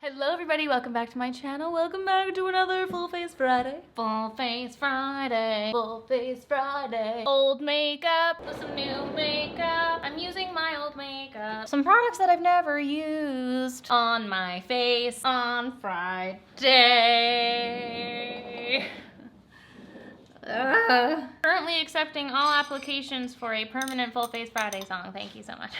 Hello everybody, welcome back to my channel. Welcome back to another Full Face Friday. Full Face Friday. Full Face Friday. Old makeup with some new makeup. I'm using my old makeup. Some products that I've never used on my face on Friday. Currently accepting all applications for a permanent Full Face Friday song. Thank you so much.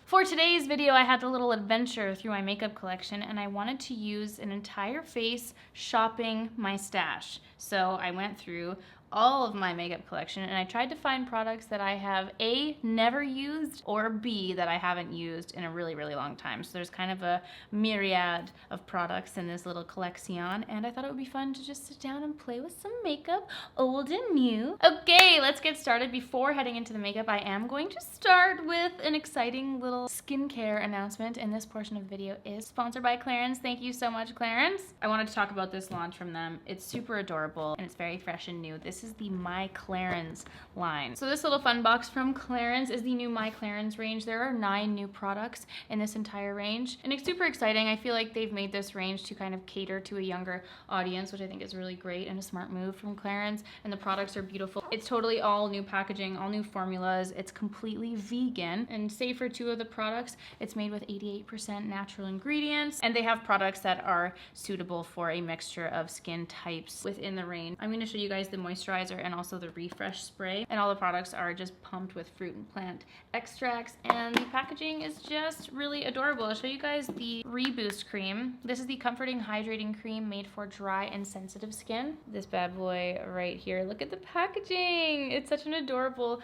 For today's video, I had a little adventure through my makeup collection and I wanted to use an entire face shopping my stash. So I went through all of my makeup collection and I tried to find products that I have A, never used, or B, that I haven't used in a really, really long time. So there's kind of a myriad of products in this little collection, and I thought it would be fun to just sit down and play with some makeup, old and new. Okay, let's get started. Before heading into the makeup, I am going to start with an exciting little skincare announcement, and this portion of the video is sponsored by Clarins. Thank you so much, Clarins. I wanted to talk about this launch from them. It's super adorable and it's very fresh and new. This is the MyClarins line. So this little fun box from Clarins is the new MyClarins range. There are 9 new products in this entire range, and it's super exciting. I feel like they've made this range to kind of cater to a younger audience, which I think is really great and a smart move from Clarins, and the products are beautiful. It's totally all new packaging, all new formulas. It's completely vegan, and save for 2 of the products, it's made with 88% natural ingredients, and they have products that are suitable for a mixture of skin types within the range. I'm going to show you guys the moisturizer and also the refresh spray, and all the products are just pumped with fruit and plant extracts, and the packaging is just really adorable. I'll show you guys the Reboost cream. This is the comforting hydrating cream made for dry and sensitive skin. This bad boy right here, look at the packaging. It's such an adorable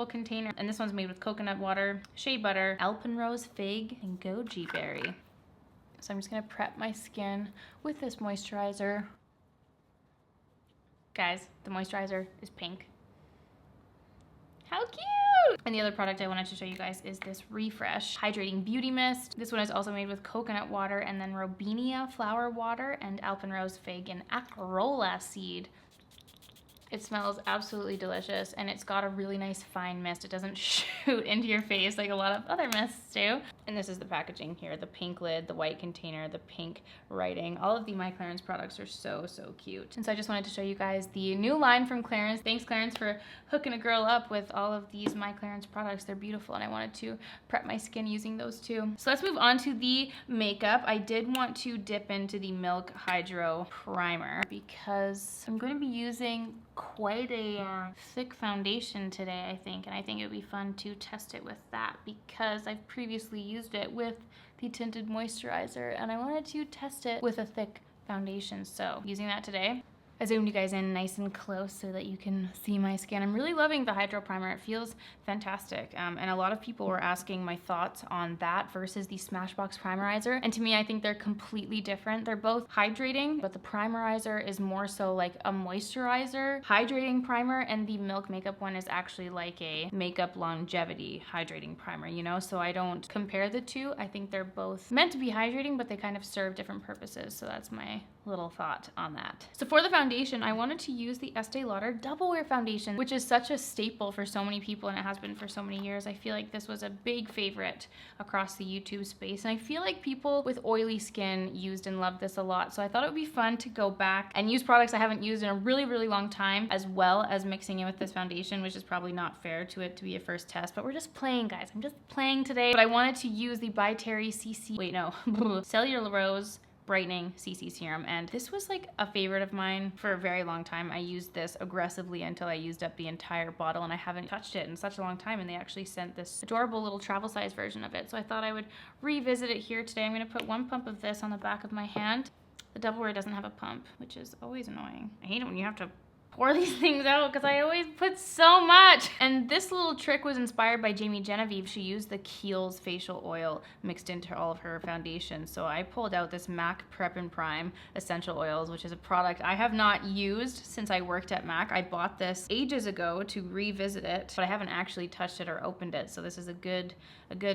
container, and this one's made with coconut water, shea butter, alpenrose fig, and goji berry. So I'm just gonna prep my skin with this moisturizer. Guys, the moisturizer is pink. How cute! And the other product I wanted to show you guys is this Refresh Hydrating Beauty Mist. This one is also made with coconut water and then Robinia flower water and alpenrose fig and acrola seed. It smells absolutely delicious, and it's got a really nice fine mist. It doesn't shoot into your face like a lot of other mists do. And this is the packaging here, the pink lid, the white container, the pink writing. All of the MyClarins products are so cute. And so I just wanted to show you guys the new line from Clarins. Thanks, Clarins, for hooking a girl up with all of these MyClarins products. They're beautiful, and I wanted to prep my skin using those too. So let's move on to the makeup. I did want to dip into the Milk Hydro Primer because I'm going to be using quite a thick foundation today, I think, and I think it would be fun to test it with that because I've previously used it with the tinted moisturizer and I wanted to test it with a thick foundation, so using that today. I zoomed you guys in nice and close so that you can see my skin. I'm really loving the Hydro Primer. It feels fantastic. And a lot of people were asking my thoughts on that versus the Smashbox Primerizer. And to me, I think they're completely different. They're both hydrating, but the Primerizer is more so like a moisturizer hydrating primer, and the Milk Makeup one is actually like a makeup longevity hydrating primer, you know? So I don't compare the two. I think they're both meant to be hydrating, but they kind of serve different purposes. So that's my little thought on that. So for the foundation, I wanted to use the Estee Lauder Double Wear Foundation, which is such a staple for so many people, and it has been for so many years. I feel like this was a big favorite across the YouTube space, and I feel like people with oily skin used and loved this a lot. So I thought it would be fun to go back and use products I haven't used in a really long time, as well as mixing it with this foundation, which is probably not fair to it to be a first test, but we're just playing, guys. I'm just playing today. But I wanted to use the By Terry Cellularose Brightening CC Serum, and this was like a favorite of mine for a very long time. I used this aggressively until I used up the entire bottle, and I haven't touched it in such a long time, and they actually sent this adorable little travel size version of it, so I thought I would revisit it here today. I'm going to put 1 pump of this on the back of my hand. The Double Wear doesn't have a pump, which is always annoying. I hate it when you have to pour these things out because I always put so much. And this little trick was inspired by Jamie Genevieve. She used the Kiehl's facial oil mixed into all of her foundations. So I pulled out this MAC Prep and Prime Essential Oils, which is a product I have not used since I worked at MAC. I bought this ages ago to revisit it, but I haven't actually touched it or opened it. So this is a good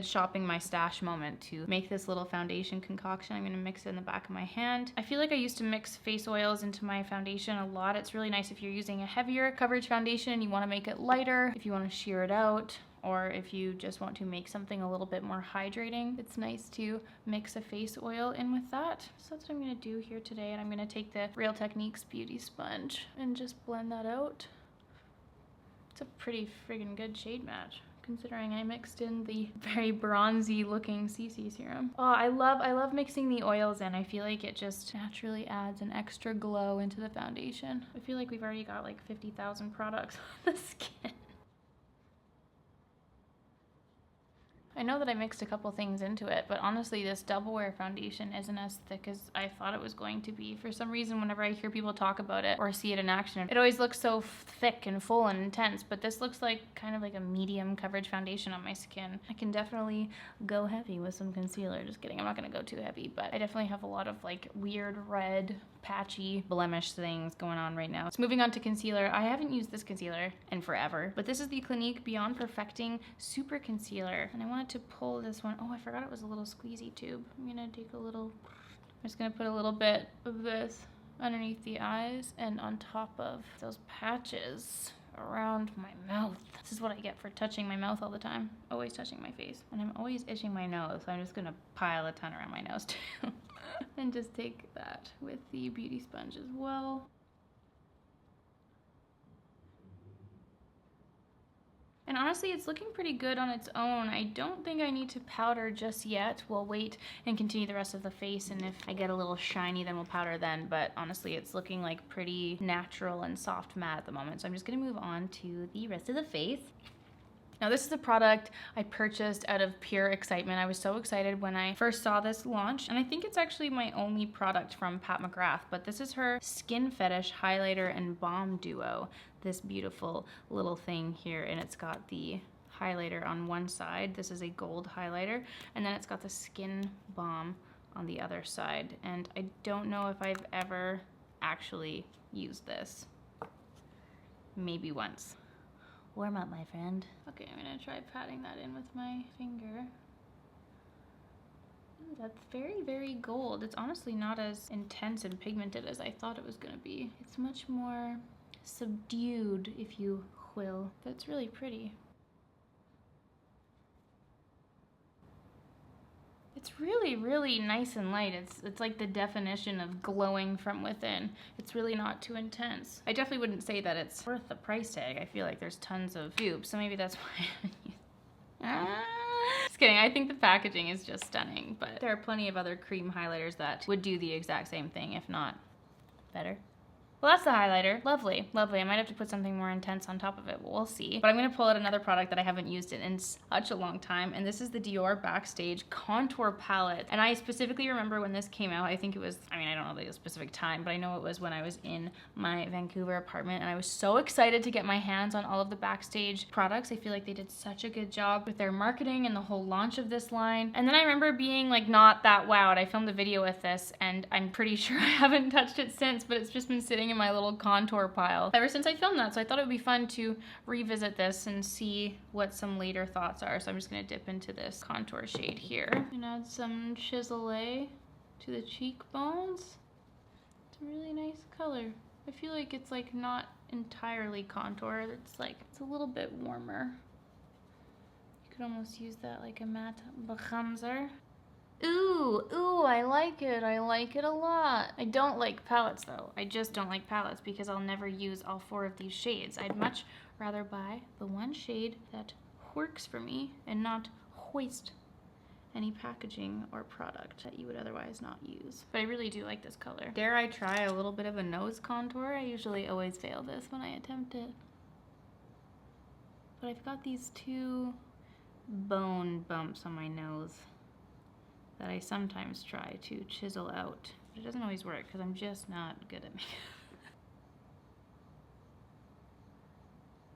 shopping my stash moment to make this little foundation concoction. I'm gonna mix it in the back of my hand. I feel like I used to mix face oils into my foundation a lot. It's really nice if you're using a heavier coverage foundation and you wanna make it lighter, if you wanna sheer it out, or if you just want to make something a little bit more hydrating, it's nice to mix a face oil in with that. So that's what I'm gonna do here today, and I'm gonna take the Real Techniques Beauty Sponge and just blend that out. It's a pretty friggin' good shade match, considering I mixed in the very bronzy looking CC serum. Oh, I love mixing the oils in. I feel like it just naturally adds an extra glow into the foundation. I feel like we've already got like 50,000 products on the skin. I know that I mixed a couple things into it, but honestly, this double wear foundation isn't as thick as I thought it was going to be. For some reason, whenever I hear people talk about it or see it in action, it always looks so thick and full and intense, but this looks like kind of like a medium coverage foundation on my skin. I can definitely go heavy with some concealer. Just kidding, I'm not gonna go too heavy, but I definitely have a lot of like weird red, patchy blemish things going on right now. So moving on to concealer, I haven't used this concealer in forever, but this is the Clinique Beyond Perfecting Super Concealer, and I wanted to pull this one. Oh, I forgot it was a little squeezy tube. I'm gonna take a little, I'm just gonna put a little bit of this underneath the eyes and on top of those patches around my mouth. This is what I get for touching my mouth all the time. Always touching my face. And I'm always itching my nose, so I'm just gonna pile a ton around my nose too. And just take that with the beauty sponge as well. And honestly, it's looking pretty good on its own. I don't think I need to powder just yet. We'll wait and continue the rest of the face, and if I get a little shiny, then we'll powder then. But honestly, it's looking like pretty natural and soft matte at the moment. So I'm just gonna move on to the rest of the face. Now this is a product I purchased out of pure excitement. I was so excited when I first saw this launch, and I think it's actually my only product from Pat McGrath, but this is her Skin Fetish Highlighter and Balm Duo. This beautiful little thing here, and it's got the highlighter on one side. This is a gold highlighter, and then it's got the Skin Balm on the other side. And I don't know if I've ever actually used this. Maybe once. Warm up, my friend. Okay, I'm gonna try patting that in with my finger. Ooh, that's very, very gold. It's honestly not as intense and pigmented as I thought it was gonna be. It's much more subdued, if you will. That's really pretty. It's really, really nice and light. It's like the definition of glowing from within. It's really not too intense. I definitely wouldn't say that it's worth the price tag. I feel like there's tons of dupes, so maybe that's why I haven't used it. Just kidding. I think the packaging is just stunning, but there are plenty of other cream highlighters that would do the exact same thing, if not better. Well, that's the highlighter. Lovely, lovely. I might have to put something more intense on top of it, but we'll see. But I'm gonna pull out another product that I haven't used in such a long time, and this is the Dior Backstage Contour Palette. And I specifically remember when this came out, I think it was, I mean, I don't know the specific time, but I know it was when I was in my Vancouver apartment, and I was so excited to get my hands on all of the Backstage products. I feel like they did such a good job with their marketing and the whole launch of this line. And then I remember being like not that wowed. I filmed a video with this, and I'm pretty sure I haven't touched it since, but it's just been sitting in my little contour pile ever since I filmed that. So I thought it would be fun to revisit this and see what some later thoughts are. So I'm just gonna dip into this contour shade here and add some chisel to the cheekbones. It's a really nice color. I feel like it's like not entirely contour. It's like, it's a little bit warmer. You could almost use that like a matte bronzer. Ooh, I like it. I like it a lot. I don't like palettes though. I just don't like palettes because I'll never use all 4 of these shades. I'd much rather buy the one shade that works for me and not waste any packaging or product that you would otherwise not use. But I really do like this color. Dare I try a little bit of a nose contour? I usually always fail this when I attempt it. But I've got these 2 bone bumps on my nose that I sometimes try to chisel out. But it doesn't always work because I'm just not good at makeup.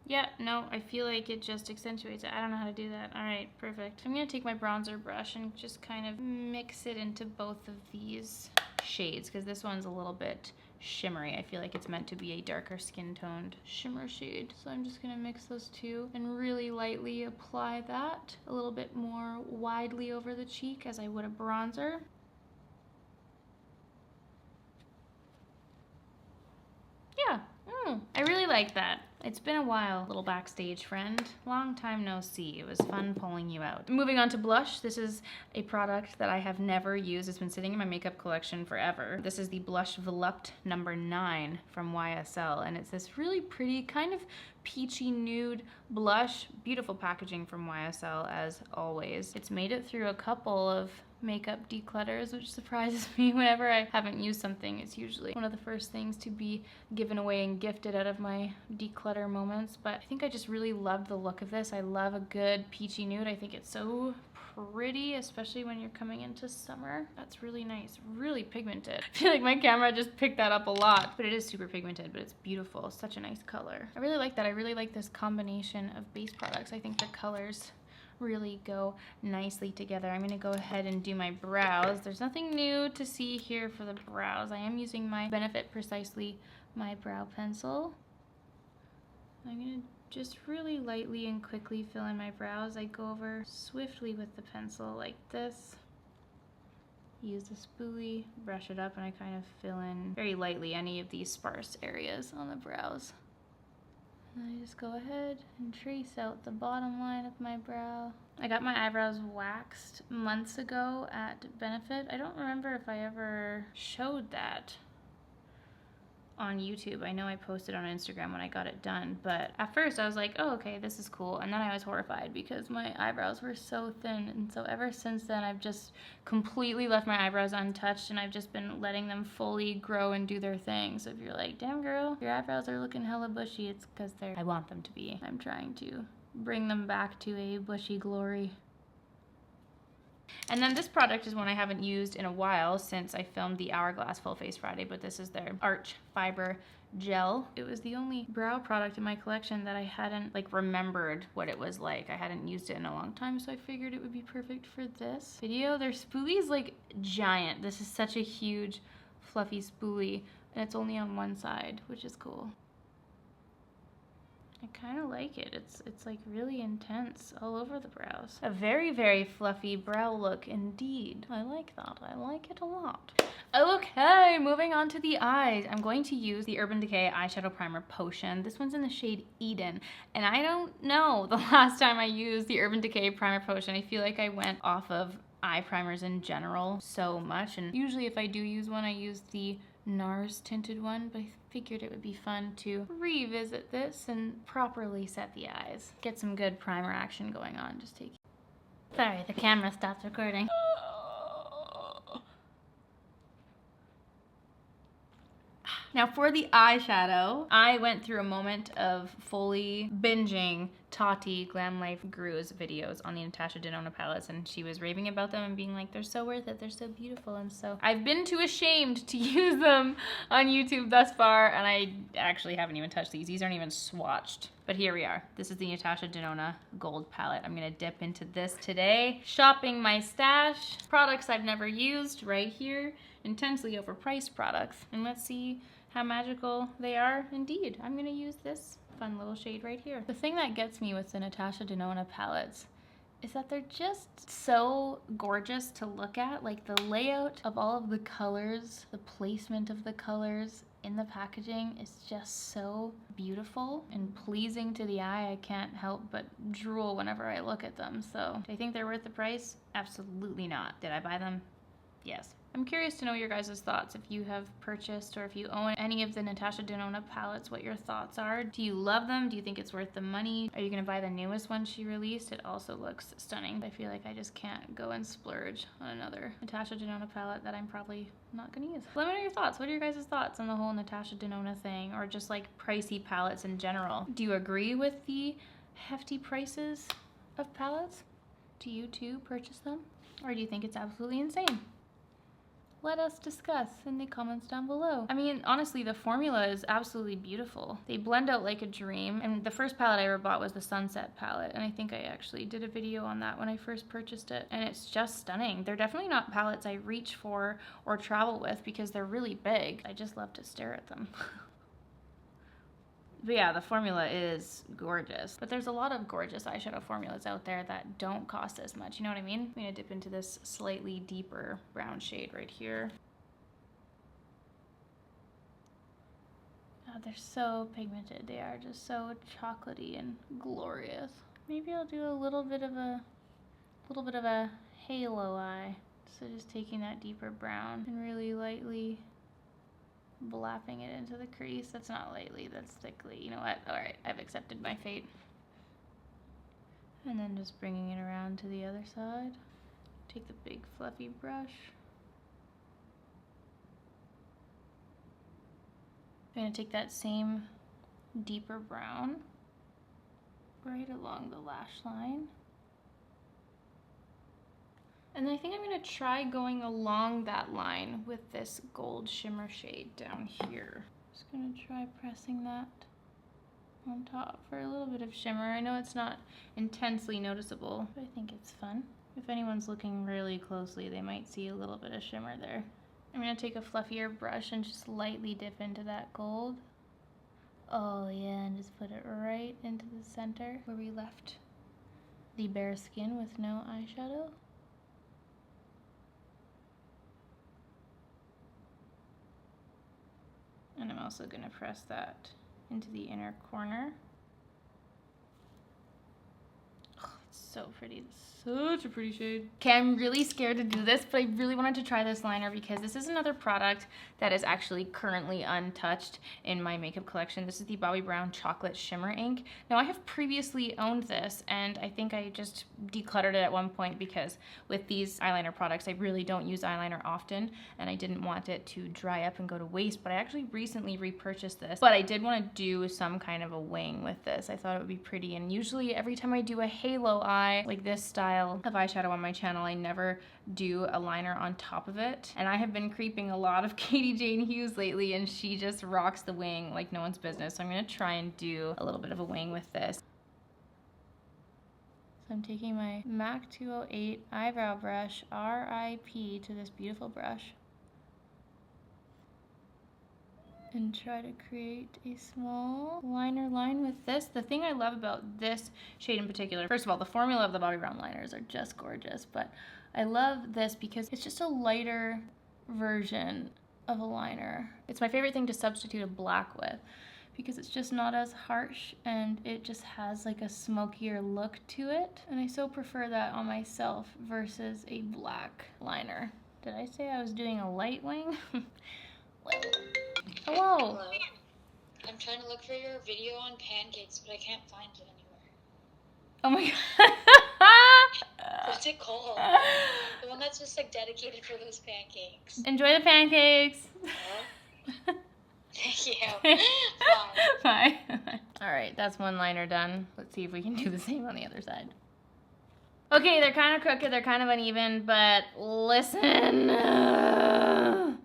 Yeah, no, I feel like it just accentuates it. I don't know how to do that. All right, perfect. I'm gonna take my bronzer brush and just kind of mix it into both of these shades because this one's a little bit shimmery. I feel like it's meant to be a darker skin toned shimmer shade. So I'm just gonna mix those 2 and really lightly apply that a little bit more widely over the cheek as I would a bronzer. Yeah, I really like that. It's been a while, little Backstage friend. Long time no see. It was fun pulling you out. Moving on to blush. This is a product that I have never used. It's been sitting in my makeup collection forever. This is the Blush Volupté number 9 from YSL, and it's this really pretty kind of peachy nude blush. Beautiful packaging from YSL as always. It's made it through a couple of makeup declutters, which surprises me. Whenever I haven't used something, it's usually one of the first things to be given away and gifted out of my declutter moments. But I think I just really love the look of this. I love a good peachy nude. I think it's so pretty, especially when you're coming into summer. That's really nice, really pigmented. I feel like my camera just picked that up a lot, but it is super pigmented, but it's beautiful. Such a nice color. I really like that. I really like this combination of base products. I think the colors really go nicely together. I'm gonna go ahead and do my brows. There's nothing new to see here for the brows. I am using my Benefit Precisely My Brow Pencil. I'm gonna just really lightly and quickly fill in my brows. I go over swiftly with the pencil like this. Use the spoolie, brush it up, and I kind of fill in very lightly any of these sparse areas on the brows. And I just go ahead and trace out the bottom line of my brow. I got my eyebrows waxed months ago at Benefit. I don't remember if I ever showed that on YouTube. I know I posted on Instagram when I got it done, but at first I was like, oh, okay, this is cool. And then I was horrified because my eyebrows were so thin. And so ever since then, I've just completely left my eyebrows untouched, and I've just been letting them fully grow and do their thing. So if you're like, damn girl, your eyebrows are looking hella bushy, it's because I want them to be. I'm trying to bring them back to a bushy glory. And then this product is one I haven't used in a while since I filmed the Hourglass Full Face Friday, but this is their Arch Fiber Gel. It was the only brow product in my collection that I hadn't remembered what it was like. I hadn't used it in a long time, so I figured it would be perfect for this video. Their spoolie is giant. This is such a huge fluffy spoolie, and it's only on one side, which is cool. I kind of like it. It's really intense all over the brows. A very, very fluffy brow look indeed. I like that. I like it a lot. Okay, moving on to the eyes. I'm going to use the Urban Decay Eyeshadow Primer Potion. This one's in the shade Eden. And I don't know the last time I used the Urban Decay Primer Potion. I feel like I went off of eye primers in general so much. And usually if I do use one, I use the NARS tinted one, but I figured it would be fun to revisit this and properly set the eyes. Get some good primer action going on. Just take... Sorry, the camera stopped recording. Now for the eyeshadow, I went through a moment of fully binging Tati Glam Life Gru's videos on the Natasha Denona palettes, and she was raving about them and being like, they're so worth it, they're so beautiful. And so I've been too ashamed to use them on YouTube thus far, and I actually haven't even touched these. These aren't even swatched. But here we are. This is the Natasha Denona Gold palette. I'm gonna dip into this today. Shopping my stash. Products I've never used right here. Intensely overpriced products. And let's see how magical they are indeed. I'm gonna use this fun little shade right here. The thing that gets me with the Natasha Denona palettes is that they're just so gorgeous to look at. Like the layout of all of the colors, the placement of the colors in the packaging is just so beautiful and pleasing to the eye. I can't help but drool whenever I look at them. So do I think they're worth the price? Absolutely not. Did I buy them? Yes. I'm curious to know your guys' thoughts. If you have purchased or if you own any of the Natasha Denona palettes, what your thoughts are. Do you love them? Do you think it's worth the money? Are you gonna buy the newest one she released? It also looks stunning. I feel like I just can't go and splurge on another Natasha Denona palette that I'm probably not gonna use. Let me know your thoughts. What are your guys' thoughts on the whole Natasha Denona thing, or just pricey palettes in general? Do you agree with the hefty prices of palettes? Do you too purchase them? Or do you think it's absolutely insane? Let us discuss in the comments down below. I mean, honestly, the formula is absolutely beautiful. They blend out like a dream. And the first palette I ever bought was the Sunset palette. And I think I actually did a video on that when I first purchased it. And it's just stunning. They're definitely not palettes I reach for or travel with because they're really big. I just love to stare at them. But yeah, the formula is gorgeous. But there's a lot of gorgeous eyeshadow formulas out there that don't cost as much. You know what I mean? I'm gonna dip into this slightly deeper brown shade right here. Oh, they're so pigmented. They are just so chocolatey and glorious. Maybe I'll do a little bit of a halo eye. So just taking that deeper brown and really lightly blapping it into the crease. That's not lightly, that's thickly. You know what? All right, I've accepted my fate. And then just bringing it around to the other side. Take the big fluffy brush. I'm gonna take that same deeper brown right along the lash line. And I think I'm gonna try going along that line with this gold shimmer shade down here. Just gonna try pressing that on top for a little bit of shimmer. I know it's not intensely noticeable, but I think it's fun. If anyone's looking really closely, they might see a little bit of shimmer there. I'm gonna take a fluffier brush and just lightly dip into that gold. Oh yeah, and just put it right into the center where we left the bare skin with no eyeshadow. And I'm also gonna press that into the inner corner. Oh, it's so pretty. It's such a pretty shade. Okay, I'm really scared to do this, but I really wanted to try this liner because this is another product that is actually currently untouched in my makeup collection. This is the Bobbi Brown Chocolate Shimmer Ink. Now, I have previously owned this, and I think I just decluttered it at one point because with these eyeliner products, I really don't use eyeliner often, and I didn't want it to dry up and go to waste, but I actually recently repurchased this. But I did want to do some kind of a wing with this. I thought it would be pretty, and usually every time I do a halo eye, like this style of eyeshadow on my channel, I never do a liner on top of it. And I have been creeping a lot of Katie Jane Hughes lately, and she just rocks the wing like no one's business. So I'm gonna try and do a little bit of a wing with this. So I'm taking my MAC 208 eyebrow brush, RIP, to this beautiful brush, and try to create a small liner line with this. The thing I love about this shade in particular, first of all, the formula of the Bobbi Brown liners are just gorgeous, but I love this because it's just a lighter version of a liner. It's my favorite thing to substitute a black with because it's just not as harsh and it just has like a smokier look to it. And I so prefer that on myself versus a black liner. Did I say I was doing a light wing? Hello. Hello. I'm trying to look for your video on pancakes, but I can't find it anywhere. Oh my god. What's it called? The one that's just like dedicated for those pancakes. Enjoy the pancakes. Thank you. Bye. Bye. All right, that's one liner done. Let's see if we can do the same on the other side. Okay, they're kind of crooked, they're kind of uneven, but listen.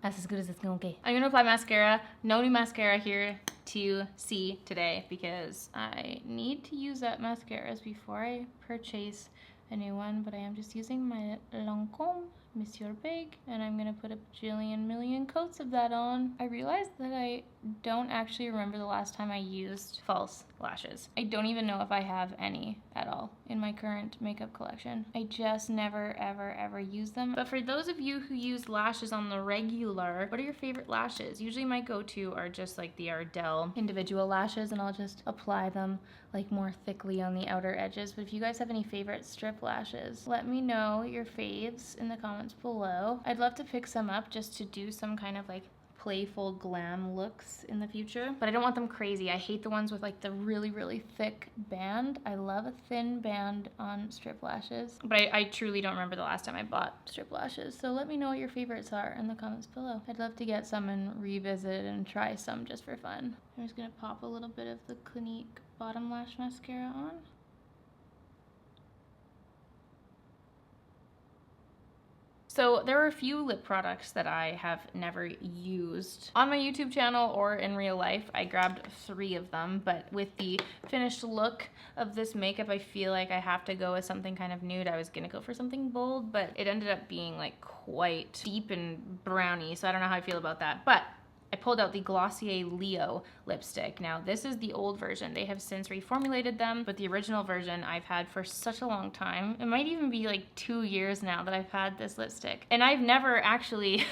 That's as good as it's gonna get. I'm gonna apply mascara. No new mascara here to see today because I need to use that mascaras before I purchase a new one, but I am just using my Lancôme Monsieur Big, and I'm gonna put a bajillion million coats of that on. I realized that I don't actually remember the last time I used false lashes. I don't even know if I have any at all in my current makeup collection. I just never, ever use them. But for those of you who use lashes on the regular, what are your favorite lashes? Usually my go-to are just like the Ardell individual lashes, and I'll just apply them like more thickly on the outer edges. But if you guys have any favorite strip lashes, let me know your faves in the comments below. I'd love to pick some up just to do some kind of like playful glam looks in the future, but I don't want them crazy. I hate the ones with like the really thick band. I love a thin band on strip lashes, but I truly don't remember the last time I bought strip lashes. So let me know what your favorites are in the comments below. I'd love to get some and revisit and try some just for fun. I'm just gonna pop a little bit of the Clinique bottom lash mascara on. So there are a few lip products that I have never used on my YouTube channel or in real life. I grabbed 3 of them, but with the finished look of this makeup, I feel like I have to go with something kind of nude. I was gonna go for something bold, but it ended up being like quite deep and browny, so I don't know how I feel about that. But I pulled out the Glossier Leo lipstick. Now this is the old version. They have since reformulated them, but the original version I've had for such a long time. It might even be like 2 years now that I've had this lipstick. And I've never actually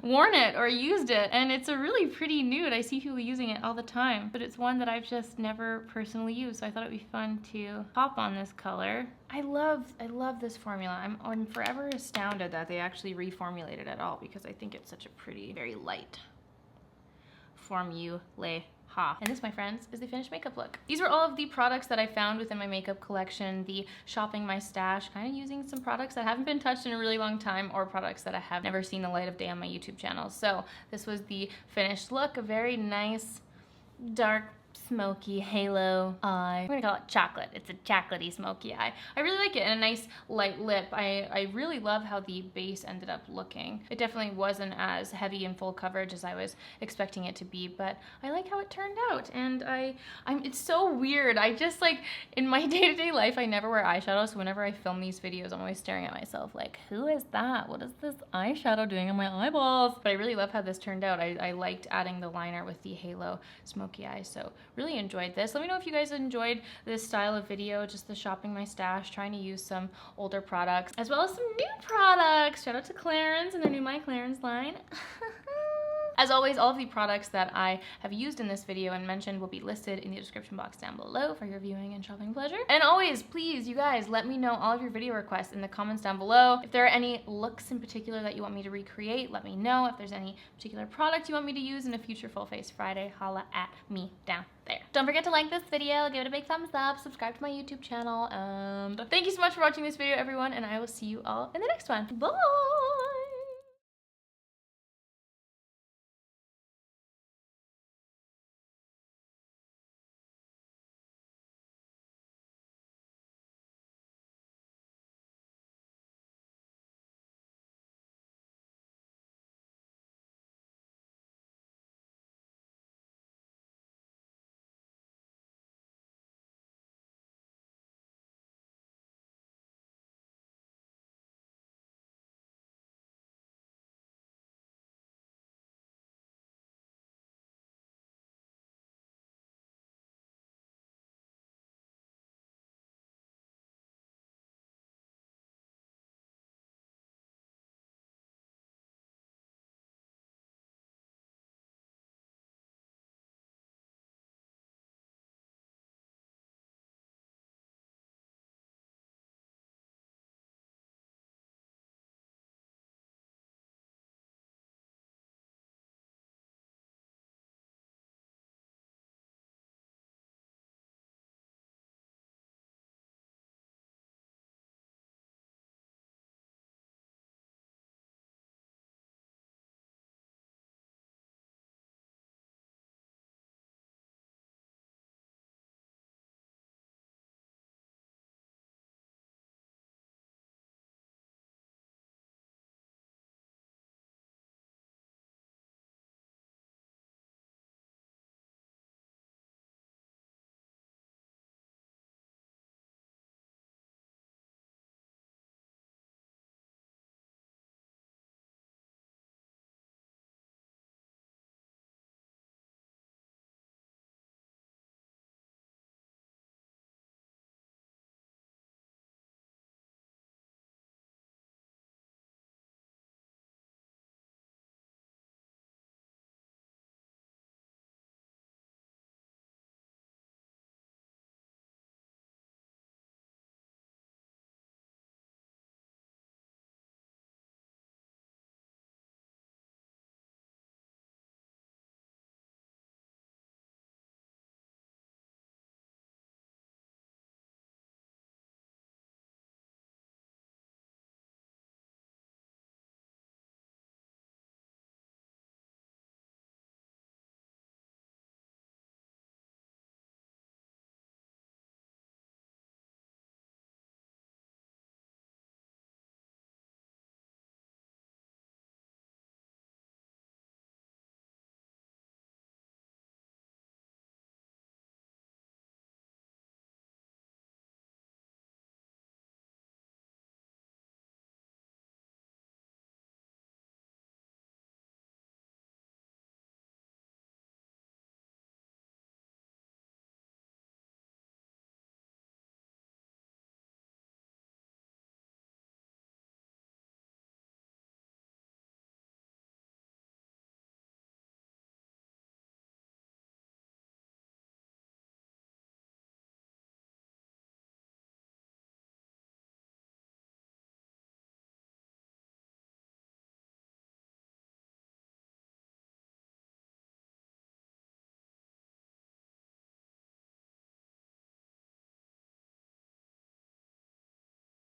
worn it or used it. And it's a really pretty nude. I see people using it all the time, but it's one that I've just never personally used. So I thought it'd be fun to pop on this color. I love this formula. I'm forever astounded that they actually reformulated it all because I think it's such a pretty, very light formula. And this, my friends, is the finished makeup look. These were all of the products that I found within my makeup collection, the shopping my stash, kind of using some products that haven't been touched in a really long time or products that I have never seen the light of day on my YouTube channel. So this was the finished look, a very nice, dark, smoky halo eye. I'm gonna call it chocolate. It's a chocolatey smoky eye. I really like it, and a nice light lip. I really love how the base ended up looking. It definitely wasn't as heavy and full coverage as I was expecting it to be, but I like how it turned out. And it's so weird. I just like, in my day-to-day life, I never wear eyeshadow, so whenever I film these videos, I'm always staring at myself like, who is that? What is this eyeshadow doing on my eyeballs? But I really love how this turned out. I liked adding the liner with the halo smoky eye, so really enjoyed this. Let me know if you guys enjoyed this style of video, just the shopping my stash, trying to use some older products as well as some new products. Shout out to Clarins and their new MyClarins line. As always, all of the products that I have used in this video and mentioned will be listed in the description box down below for your viewing and shopping pleasure. And always, please, you guys, let me know all of your video requests in the comments down below. If there are any looks in particular that you want me to recreate, let me know. If there's any particular product you want me to use in a future Full Face Friday, holla at me down there. Don't forget to like this video, give it a big thumbs up, subscribe to my YouTube channel, and thank you so much for watching this video, everyone, and I will see you all in the next one. Bye!